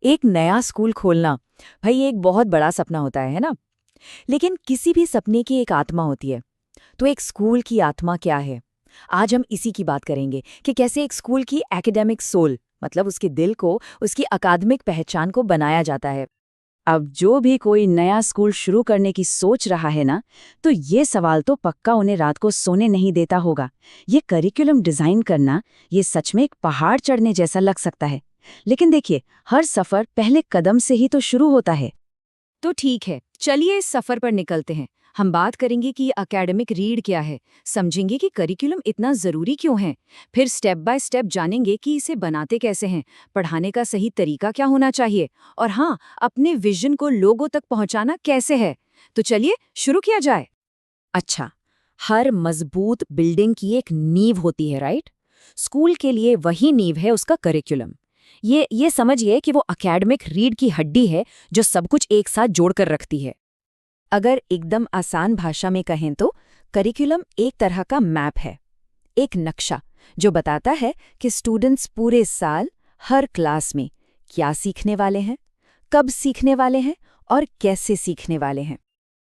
एक नया स्कूल खोलना, भाई एक बहुत बड़ा सपना होता है ना। लेकिन किसी भी सपने की एक आत्मा होती है। तो एक स्कूल की आत्मा क्या है? आज हम इसी की बात करेंगे कि कैसे एक स्कूल की एकेडमिक सोल, मतलब उसके दिल को, उसकी अकादमिक पहचान को बनाया जाता है। अब जो भी कोई नया स्कूल शुरू करने की सोच रहा है ना, तो ये सवाल तो पक्का उन्हें रात को सोने नहीं देता होगा। ये करिकुलम डिजाइन करना, ये सच में एक पहाड़ चढ़ने जैसा लग सकता है। लेकिन देखिए, हर सफर पहले कदम से ही तो शुरू होता है। तो ठीक है, चलिए इस सफर पर निकलते हैं। हम बात करेंगे कि एकेडमिक रीड क्या है, समझेंगे कि करिकुलम इतना जरूरी क्यों है, फिर स्टेप बाय स्टेप जानेंगे कि इसे बनाते कैसे हैं, पढ़ाने का सही तरीका क्या होना चाहिए, और हाँ, अपने विजन को लोगों तक पहुंचाना कैसे है। तो चलिए शुरू किया जाए। अच्छा, हर मजबूत बिल्डिंग की एक नींव होती है, राइट? स्कूल के लिए वही नींव है उसका करिकुलम। ये समझिए कि वो एकेडमिक रीढ़ की हड्डी है जो सब कुछ एक साथ जोड़कर रखती है। अगर एकदम आसान भाषा में कहें तो करिकुलम एक तरह का मैप है, एक नक्शा जो बताता है कि स्टूडेंट्स पूरे साल हर क्लास में क्या सीखने वाले हैं, कब सीखने वाले हैं और कैसे सीखने वाले हैं।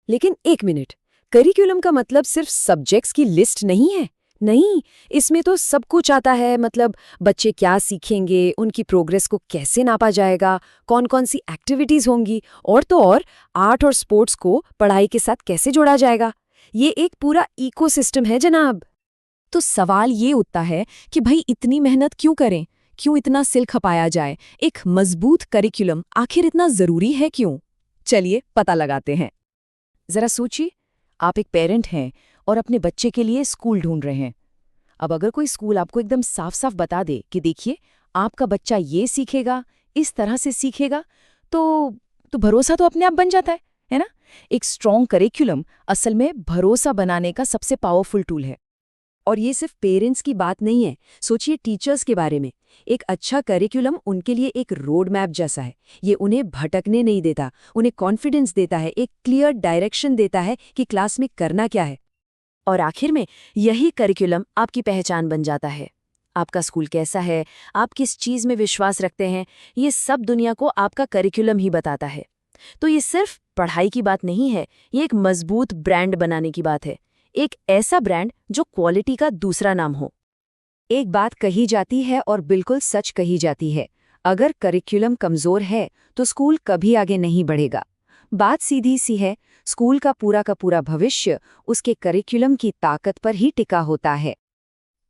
लेकिन एक मिनट, करिकुलम का मतलब सिर्फ सब्जेक्ट्स की लिस्ट नहीं है। नहीं, इसमें तो सब कुछ आता है। मतलब बच्चे क्या सीखेंगे, उनकी प्रोग्रेस को कैसे नापा जाएगा, कौन कौन सी एक्टिविटीज होंगी, और तो और आर्ट और स्पोर्ट्स को पढ़ाई के साथ कैसे जोड़ा जाएगा। ये एक पूरा इकोसिस्टम है जनाब। तो सवाल ये उठता है कि भाई इतनी मेहनत क्यों करें, क्यों इतना सिल खपाया जाए? एक मजबूत करिकुलम आखिर इतना जरूरी है क्यों? चलिए पता लगाते हैं। जरा सोचिए, आप एक पेरेंट हैं और अपने बच्चे के लिए स्कूल ढूंढ रहे हैं। अब अगर कोई स्कूल आपको एकदम साफ साफ बता दे कि देखिए आपका बच्चा ये सीखेगा, इस तरह से सीखेगा, तो भरोसा तो अपने आप बन जाता है ना? एक स्ट्रॉन्ग करिकुलम असल में भरोसा बनाने का सबसे पावरफुल टूल है। और ये सिर्फ पेरेंट्स की बात नहीं है, सोचिए टीचर्स के बारे में। एक अच्छा करिकुलम उनके लिए एक रोड मैप जैसा है। ये उन्हें भटकने नहीं देता, उन्हें कॉन्फिडेंस देता है, एक क्लियर डायरेक्शन देता है कि क्लास में करना क्या है। और आखिर में यही करिकुलम आपकी पहचान बन जाता है। आपका स्कूल कैसा है, आप किस चीज़ में विश्वास रखते हैं, ये सब दुनिया को आपका करिकुलम ही बताता है। तो ये सिर्फ पढ़ाई की बात नहीं है, ये एक मजबूत ब्रांड बनाने की बात है। एक ऐसा ब्रांड जो क्वालिटी का दूसरा नाम हो। एक बात कही जाती है और बिल्कुल सच कही जाती है, अगर करिकुलम कमज़ोर है तो स्कूल कभी आगे नहीं बढ़ेगा। बात सीधी सी है, स्कूल का पूरा भविष्य उसके करिकुलम की ताकत पर ही टिका होता है।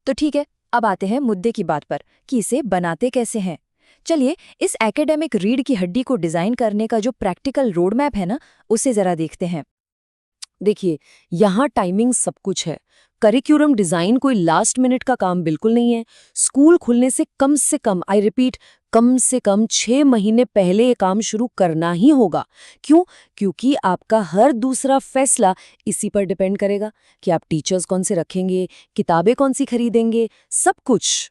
तो ठीक है, अब आते हैं मुद्दे की बात पर कि इसे बनाते कैसे हैं। चलिए इस एकेडमिक रीढ़ की हड्डी को डिज़ाइन करने का जो प्रैक्टिकल रोड मैप है ना, उसे ज़रा देखते हैं। देखिए, यहाँ टाइमिंग सब कुछ है। करिकुलम डिजाइन कोई लास्ट मिनट का काम बिल्कुल नहीं है। स्कूल खुलने से कम, आई रिपीट, कम से कम 6 महीने पहले ये काम शुरू करना ही होगा। क्यों? क्योंकि आपका हर दूसरा फैसला इसी पर डिपेंड करेगा कि आप टीचर्स कौन से रखेंगे, किताबें कौन सी खरीदेंगे, सब कुछ।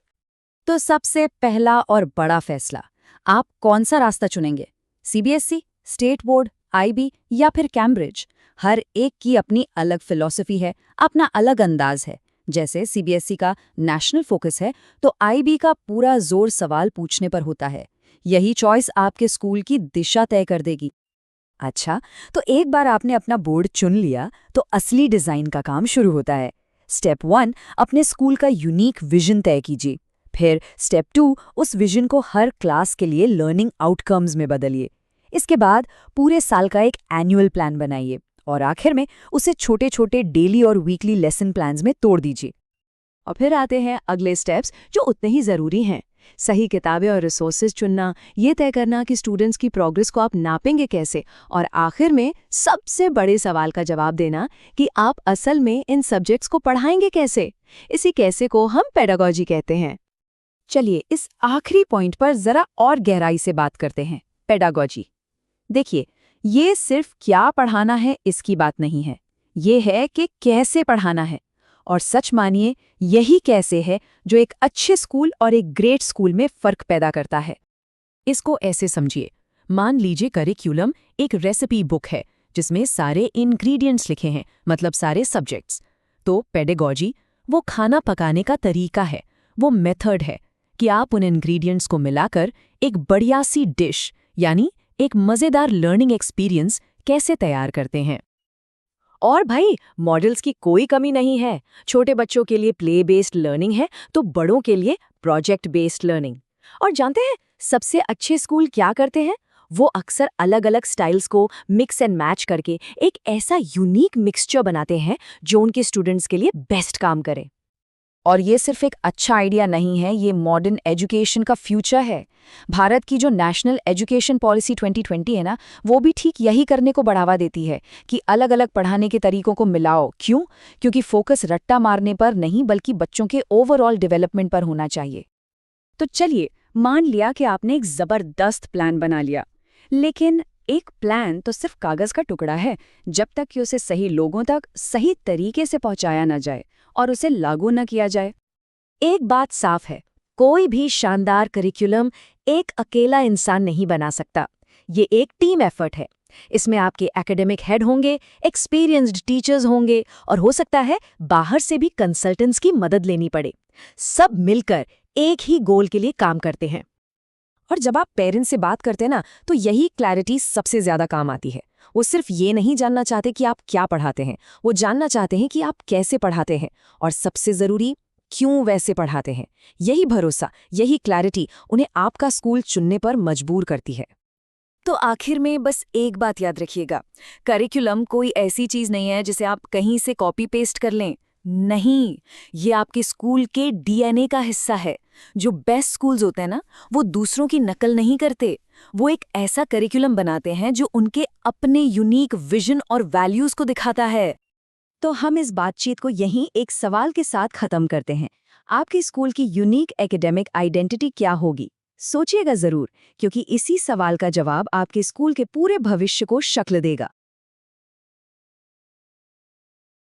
तो सबसे पहला और बड़ा फैसला, आप कौन सा रास्ता चुनेंगे? सीबीएसई, स्टेट बोर्ड, आईबी या फिर कैम्ब्रिज? हर एक की अपनी अलग फिलॉसफी है, अपना अलग अंदाज है। जैसे सीबीएसई का नेशनल फोकस है, तो आईबी का पूरा जोर सवाल पूछने पर होता है। यही चॉइस आपके स्कूल की दिशा तय कर देगी। अच्छा, तो एक बार आपने अपना बोर्ड चुन लिया तो असली डिजाइन का काम शुरू होता है। स्टेप 1, अपने स्कूल का यूनिक विजन तय कीजिए। फिर स्टेप 2, उस विजन को हर क्लास के लिए लर्निंग आउटकम्स में बदलिए। इसके बाद पूरे साल का एक एनुअल प्लान बनाइए और आखिर में उसे छोटे छोटे डेली और वीकली लेसन प्लान्स में तोड़ दीजिए। और फिर आते हैं अगले स्टेप्स जो उतने ही ज़रूरी हैं। सही किताबें और रिसोर्सेज चुनना, ये तय करना कि स्टूडेंट्स की प्रोग्रेस को आप नापेंगे कैसे, और आखिर में सबसे बड़े सवाल का जवाब देना कि आप असल में इन सब्जेक्ट्स को पढ़ाएंगे कैसे। इसी कैसे को हम पेडागॉजी कहते हैं। चलिए इस आखिरी पॉइंट पर जरा और गहराई से बात करते हैं, पेडागॉजी। देखिए, ये सिर्फ क्या पढ़ाना है इसकी बात नहीं है, ये है कि कैसे पढ़ाना है। और सच मानिए, यही कैसे है जो एक अच्छे स्कूल और एक ग्रेट स्कूल में फर्क पैदा करता है। इसको ऐसे समझिए, मान लीजिए करिकुलम एक रेसिपी बुक है जिसमें सारे इंग्रेडिएंट्स लिखे हैं, मतलब सारे सब्जेक्ट्स। तो पेडागॉजी वो खाना पकाने का तरीका है, वो मेथड है कि आप उन इंग्रेडिएंट्स को मिलाकर एक बढ़िया सी डिश यानी एक मजेदार लर्निंग एक्सपीरियंस कैसे तैयार करते हैं। और भाई मॉडल्स की कोई कमी नहीं है। छोटे बच्चों के लिए प्ले बेस्ड लर्निंग है तो बड़ों के लिए प्रोजेक्ट बेस्ड लर्निंग। और जानते हैं सबसे अच्छे स्कूल क्या करते हैं? वो अक्सर अलग-अलग स्टाइल्स को मिक्स एंड मैच करके एक ऐसा यूनिक मिक्सचर बनाते हैं जो उनके स्टूडेंट्स के लिए बेस्ट काम करे। और ये सिर्फ एक अच्छा आइडिया नहीं है, ये मॉडर्न एजुकेशन का फ्यूचर है। भारत की जो नेशनल एजुकेशन पॉलिसी 2020 है ना, वो भी ठीक यही करने को बढ़ावा देती है कि अलग-अलग पढ़ाने के तरीकों को मिलाओ। क्यों? क्योंकि फोकस रट्टा मारने पर नहीं बल्कि बच्चों के ओवरऑल डेवलपमेंट पर होना चाहिए। तो चलिए, मान लिया कि आपने एक जबरदस्त प्लान बना लिया, लेकिन एक प्लान तो सिर्फ कागज का टुकड़ा है जब तक कि उसे सही लोगों तक सही तरीके से पहुंचाया न जाए और उसे लागू न किया जाए। एक बात साफ है, कोई भी शानदार करिकुलम एक अकेला इंसान नहीं बना सकता। ये एक टीम एफर्ट है। इसमें आपके एकेडमिक हेड होंगे, एक्सपीरियंस्ड टीचर्स होंगे और हो सकता है बाहर से भी कंसल्टेंट्स की मदद लेनी पड़े। सब मिलकर एक ही गोल के लिए काम करते हैं। और जब आप पेरेंट्स से बात करते हैं ना, तो यही क्लैरिटी सबसे ज्यादा काम आती है। वो सिर्फ ये नहीं जानना चाहते कि आप क्या पढ़ाते हैं, वो जानना चाहते हैं कि आप कैसे पढ़ाते हैं और सबसे जरूरी क्यों वैसे पढ़ाते हैं। यही भरोसा, यही क्लैरिटी उन्हें आपका स्कूल चुनने पर मजबूर करती है। तो आखिर में बस एक बात याद रखिएगा, करिकुलम कोई ऐसी चीज नहीं है जिसे आप कहीं से कॉपी पेस्ट कर लें। नहीं, ये आपके स्कूल के डीएनए का हिस्सा है। जो बेस्ट स्कूल्स होते हैं ना, वो दूसरों की नकल नहीं करते। वो एक ऐसा करिकुलम बनाते हैं जो उनके अपने यूनिक विजन और वैल्यूज को दिखाता है। तो हम इस बातचीत को यहीं एक सवाल के साथ खत्म करते हैं। आपके स्कूल की यूनिक एकेडमिक आइडेंटिटी क्या होगी? सोचिएगा जरूर, क्योंकि इसी सवाल का जवाब आपके स्कूल के पूरे भविष्य को शक्ल देगा।